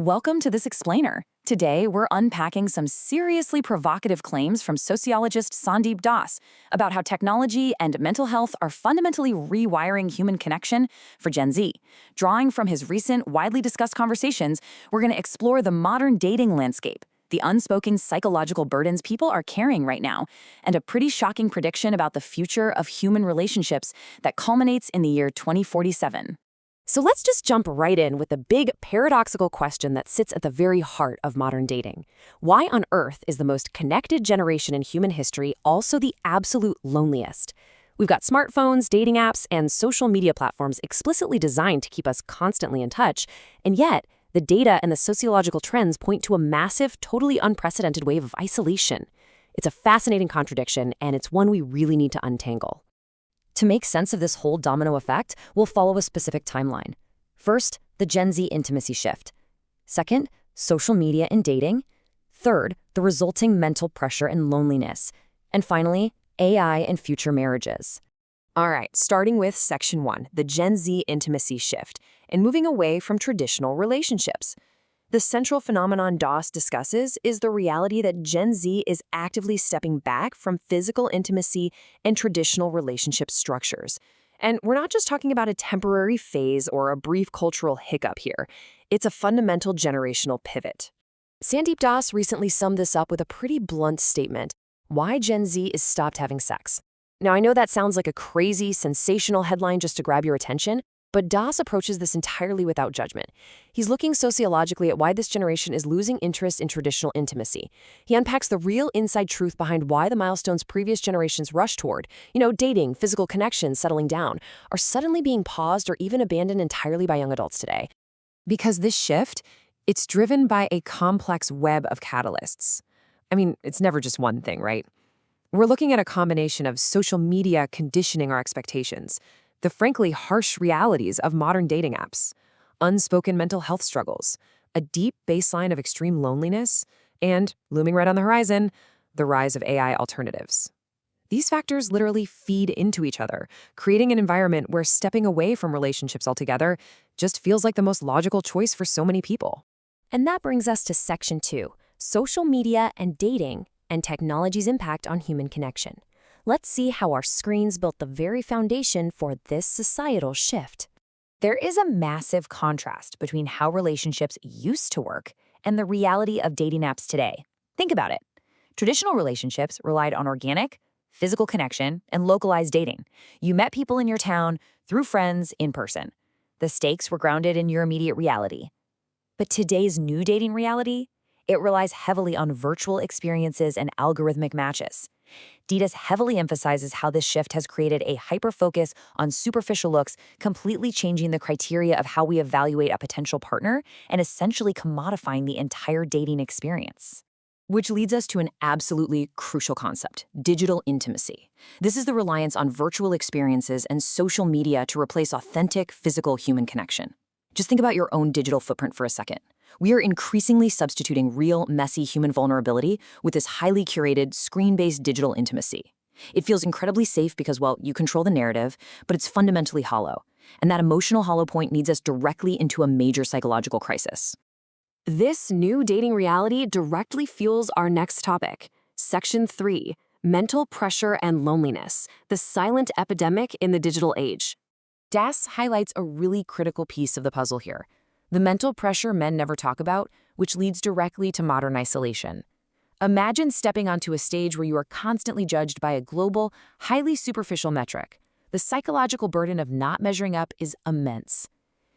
Welcome to This Explainer. Today, we're unpacking some seriously provocative claims from sociologist Sandeep Das about how technology and mental health are fundamentally rewiring human connection for Gen Z. Drawing from his recent, widely discussed conversations, we're going to explore the modern dating landscape, the unspoken psychological burdens people are carrying right now, and a pretty shocking prediction about the future of human relationships that culminates in the year 2047. So let's just jump right in with the big paradoxical question that sits at the very heart of modern dating. Why on earth is the most connected generation in human history also the absolute loneliest? We've got smartphones, dating apps, and social media platforms explicitly designed to keep us constantly in touch, and yet the data and the sociological trends point to a massive, totally unprecedented wave of isolation. It's a fascinating contradiction, and it's one we really need to untangle. To make sense of this whole domino effect, we'll follow a specific timeline. First, the Gen Z intimacy shift. Second, social media and dating. Third, the resulting mental pressure and loneliness. And finally, AI and future marriages. All right, starting with Section 1, the Gen Z intimacy shift, and moving away from traditional relationships. The central phenomenon Das discusses is the reality that Gen Z is actively stepping back from physical intimacy and traditional relationship structures. And we're not just talking about a temporary phase or a brief cultural hiccup here. It's a fundamental generational pivot. Sandeep Das recently summed this up with a pretty blunt statement: why Gen Z is stopped having sex. Now, I know that sounds like a crazy, sensational headline just to grab your attention, but Das approaches this entirely without judgment. He's looking sociologically at why this generation is losing interest in traditional intimacy. He unpacks the real inside truth behind why the milestones previous generations rushed toward, dating, physical connection, settling down, are suddenly being paused or even abandoned entirely by young adults today. Because this shift, it's driven by a complex web of catalysts. I mean, it's never just one thing, right? We're looking at a combination of social media conditioning our expectations, the frankly harsh realities of modern dating apps, unspoken mental health struggles, a deep baseline of extreme loneliness, and, looming right on the horizon, the rise of AI alternatives. These factors literally feed into each other, creating an environment where stepping away from relationships altogether just feels like the most logical choice for so many people. And that brings us to Section 2, social media and dating and technology's impact on human connection. Let's see how our screens built the very foundation for this societal shift. There is a massive contrast between how relationships used to work and the reality of dating apps today. Think about it. Traditional relationships relied on organic, physical connection, and localized dating. You met people in your town through friends in person. The stakes were grounded in your immediate reality. But today's new dating reality, it relies heavily on virtual experiences and algorithmic matches. Das heavily emphasizes how this shift has created a hyper-focus on superficial looks, completely changing the criteria of how we evaluate a potential partner and essentially commodifying the entire dating experience. Which leads us to an absolutely crucial concept: digital intimacy. This is the reliance on virtual experiences and social media to replace authentic, physical human connection. Just think about your own digital footprint for a second. We are increasingly substituting real, messy human vulnerability with this highly curated, screen-based digital intimacy. It feels incredibly safe because, well, you control the narrative, but it's fundamentally hollow. And that emotional hollow point leads us directly into a major psychological crisis. This new dating reality directly fuels our next topic, Section 3, mental pressure and loneliness, the silent epidemic in the digital age. Das highlights a really critical piece of the puzzle here: the mental pressure men never talk about, which leads directly to modern isolation. Imagine stepping onto a stage where you are constantly judged by a global, highly superficial metric. The psychological burden of not measuring up is immense.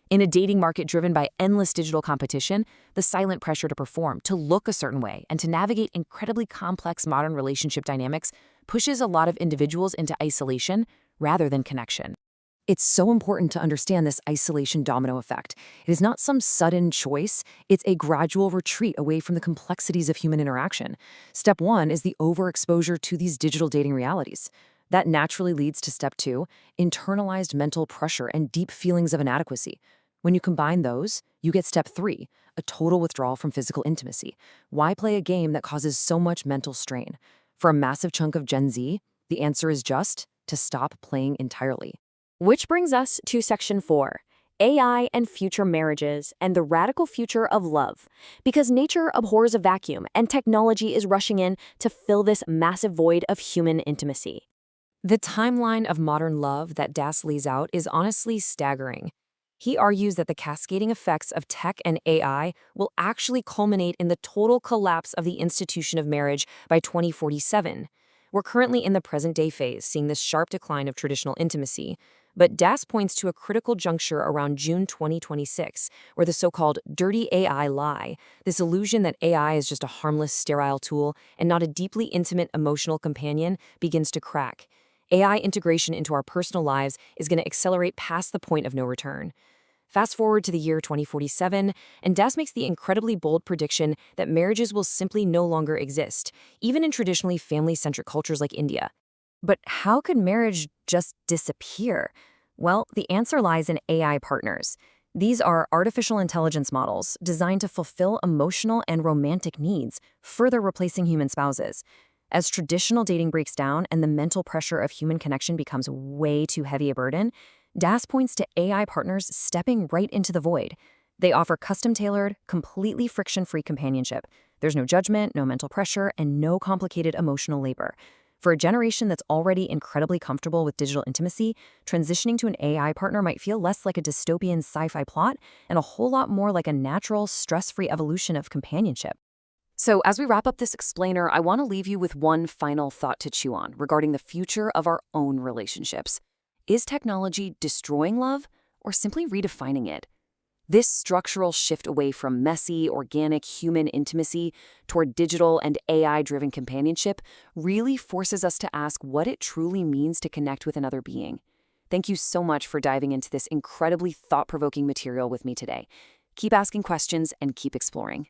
In a dating market driven by endless digital competition, the silent pressure to perform, to look a certain way, and to navigate incredibly complex modern relationship dynamics pushes a lot of individuals into isolation rather than connection. It's so important to understand this isolation domino effect. It is not some sudden choice, it's a gradual retreat away from the complexities of human interaction. Step 1 is the overexposure to these digital dating realities. That naturally leads to Step 2, internalized mental pressure and deep feelings of inadequacy. When you combine those, you get Step 3, a total withdrawal from physical intimacy. Why play a game that causes so much mental strain? For a massive chunk of Gen Z, the answer is just to stop playing entirely. Which brings us to Section 4, AI and future marriages, and the radical future of love. Because nature abhors a vacuum, and technology is rushing in to fill this massive void of human intimacy. The timeline of modern love that Das lays out is honestly staggering. He argues that the cascading effects of tech and AI will actually culminate in the total collapse of the institution of marriage by 2047. We're currently in the present-day phase, seeing this sharp decline of traditional intimacy. But Das points to a critical juncture around June 2026, where the so-called dirty AI lie, this illusion that AI is just a harmless, sterile tool and not a deeply intimate emotional companion, begins to crack. AI integration into our personal lives is going to accelerate past the point of no return. Fast forward to the year 2047, and Das makes the incredibly bold prediction that marriages will simply no longer exist, even in traditionally family-centric cultures like India. But how could marriage just disappear? Well, the answer lies in AI partners. These are artificial intelligence models designed to fulfill emotional and romantic needs, further replacing human spouses. As traditional dating breaks down and the mental pressure of human connection becomes way too heavy a burden, Das points to AI partners stepping right into the void. They offer custom-tailored, completely friction-free companionship. There's no judgment, no mental pressure, and no complicated emotional labor. For a generation that's already incredibly comfortable with digital intimacy, transitioning to an AI partner might feel less like a dystopian sci-fi plot and a whole lot more like a natural, stress-free evolution of companionship. So as we wrap up this explainer, I want to leave you with one final thought to chew on regarding the future of our own relationships. Is technology destroying love or simply redefining it? This structural shift away from messy, organic human intimacy toward digital and AI-driven companionship really forces us to ask what it truly means to connect with another being. Thank you so much for diving into this incredibly thought-provoking material with me today. Keep asking questions and keep exploring.